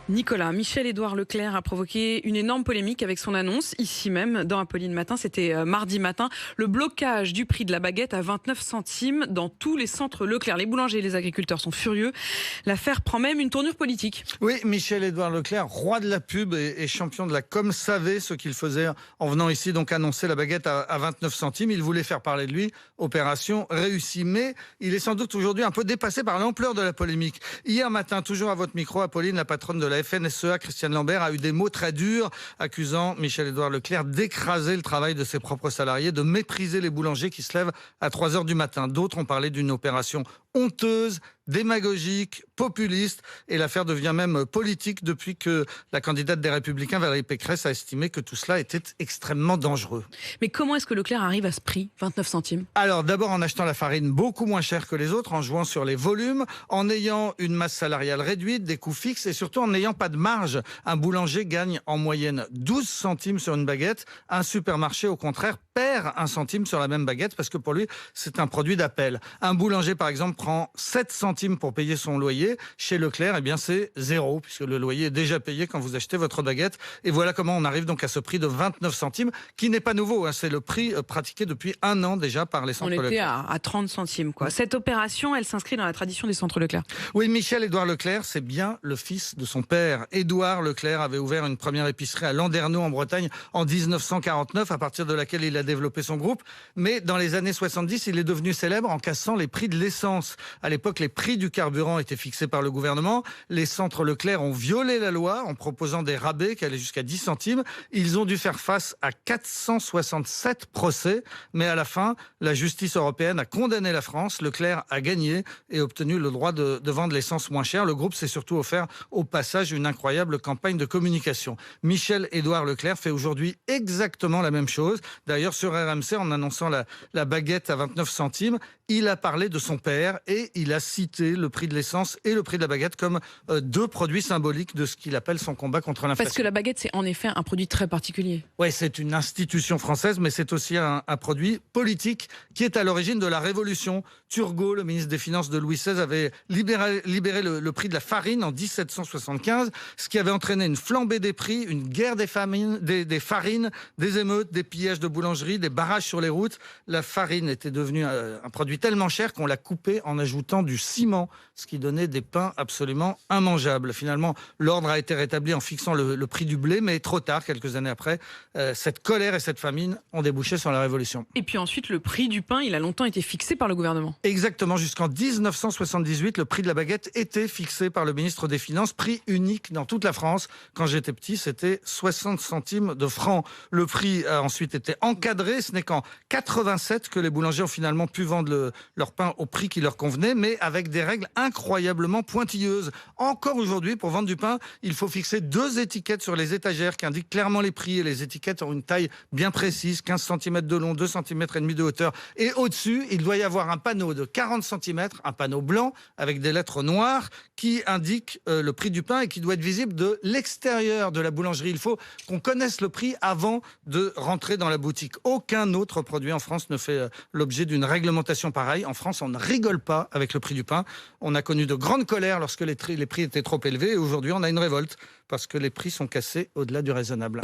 Nicolas, Michel-Édouard Leclerc a provoqué une énorme polémique avec son annonce, ici même, dans Apolline Matin. C'était mardi matin. Le blocage du prix de la baguette à 29 centimes dans tous les centres Leclerc. Les boulangers et les agriculteurs sont furieux. L'affaire prend même une tournure politique. Oui, Michel-Édouard Leclerc, roi de la pub et champion de la com, savait ce qu'il faisait en venant ici donc annoncer la baguette à 29 centimes. Il voulait faire parler de lui. Opération réussie. Mais il est sans doute aujourd'hui un peu dépassé par l'ampleur de la polémique. Hier matin, toujours à votre micro, Apolline, la patronne de la FNSEA, Christiane Lambert, a eu des mots très durs, accusant Michel-Édouard Leclerc d'écraser le travail de ses propres salariés, de mépriser les boulangers qui se lèvent à 3 heures du matin. D'autres ont parlé d'une opération honteuse, démagogique, populiste, et l'affaire devient même politique depuis que la candidate des Républicains, Valérie Pécresse, a estimé que tout cela était extrêmement dangereux. Mais comment est-ce que Leclerc arrive à ce prix, 29 centimes ? Alors d'abord en achetant la farine beaucoup moins chère que les autres, en jouant sur les volumes, en ayant une masse salariale réduite, des coûts fixes et surtout en n'ayant pas de marge. Un boulanger gagne en moyenne 12 centimes sur une baguette. Un supermarché, au contraire, perd 1 centime sur la même baguette parce que pour lui, c'est un produit d'appel. Un boulanger, par exemple, prend 7 centimes pour payer son loyer. Chez Leclerc, eh bien, c'est 0, puisque le loyer est déjà payé quand vous achetez votre baguette. Et voilà comment on arrive donc à ce prix de 29 centimes, qui n'est pas nouveau, hein. C'est le prix pratiqué depuis 1 an déjà par les centres Leclerc. On était à 30 centimes, quoi. Cette opération, elle s'inscrit dans la tradition des centres Leclerc. Oui, Michel-Édouard Leclerc, c'est bien le fils de son père. Édouard Leclerc avait ouvert une première épicerie à Landerneau, en Bretagne, en 1949, à partir de laquelle il a développé son groupe. Mais dans les années 70, il est devenu célèbre en cassant les prix de l'essence. À l'époque, les prix du carburant étaient fixés par le gouvernement. Les centres Leclerc ont violé la loi en proposant des rabais qui allaient jusqu'à 10 centimes. Ils ont dû faire face à 467 procès. Mais à la fin, la justice européenne a condamné la France. Leclerc a gagné et obtenu le droit de vendre l'essence moins cher. Le groupe s'est surtout offert au passage une incroyable campagne de communication. Michel-Édouard Leclerc fait aujourd'hui exactement la même chose. D'ailleurs, sur RMC, en annonçant la baguette à 29 centimes, il a parlé de son père et il a cité le prix de l'essence et le prix de la baguette comme deux produits symboliques de ce qu'il appelle son combat contre l'inflation. Parce que la baguette, c'est en effet un produit très particulier. Oui, c'est une institution française, mais c'est aussi un produit politique qui est à l'origine de la Révolution. Turgot, le ministre des Finances de Louis XVI, avait libéré le prix de la farine en 1775, ce qui avait entraîné une flambée des prix, une guerre des farines, des émeutes, des pillages de boulangeries, des barrages sur les routes. La farine était devenue un produit tellement cher qu'on l'a coupé en ajoutant du ciment, ce qui donnait des pains absolument immangeables. Finalement, l'ordre a été rétabli en fixant le prix du blé, mais trop tard, quelques années après, cette colère et cette famine ont débouché sur la Révolution. Et puis ensuite, le prix du pain, il a longtemps été fixé par le gouvernement. Exactement, jusqu'en 1978, le prix de la baguette était fixé par le ministre des Finances, prix unique dans toute la France. Quand j'étais petit, c'était 60 centimes de francs. Le prix a ensuite été encadré. Ce n'est qu'en 87 que les boulangers ont finalement pu vendre leur pain au prix qui leur convenait, mais avec des règles incroyablement pointilleuses. Encore aujourd'hui, pour vendre du pain, il faut fixer 2 étiquettes sur les étagères qui indiquent clairement les prix. Et les étiquettes ont une taille bien précise, 15 cm de long, 2,5 cm de hauteur. Et au-dessus, il doit y avoir un panneau de 40 cm, un panneau blanc avec des lettres noires qui indique le prix du pain et qui doit être visible de l'extérieur de la boulangerie. Il faut qu'on connaisse le prix avant de rentrer dans la boutique. Aucun autre produit en France ne fait l'objet d'une réglementation pareille. En France, on ne rigole pas avec le prix du pain. On a connu de grandes colères lorsque les prix étaient trop élevés et aujourd'hui, on a une révolte parce que les prix sont cassés au-delà du raisonnable.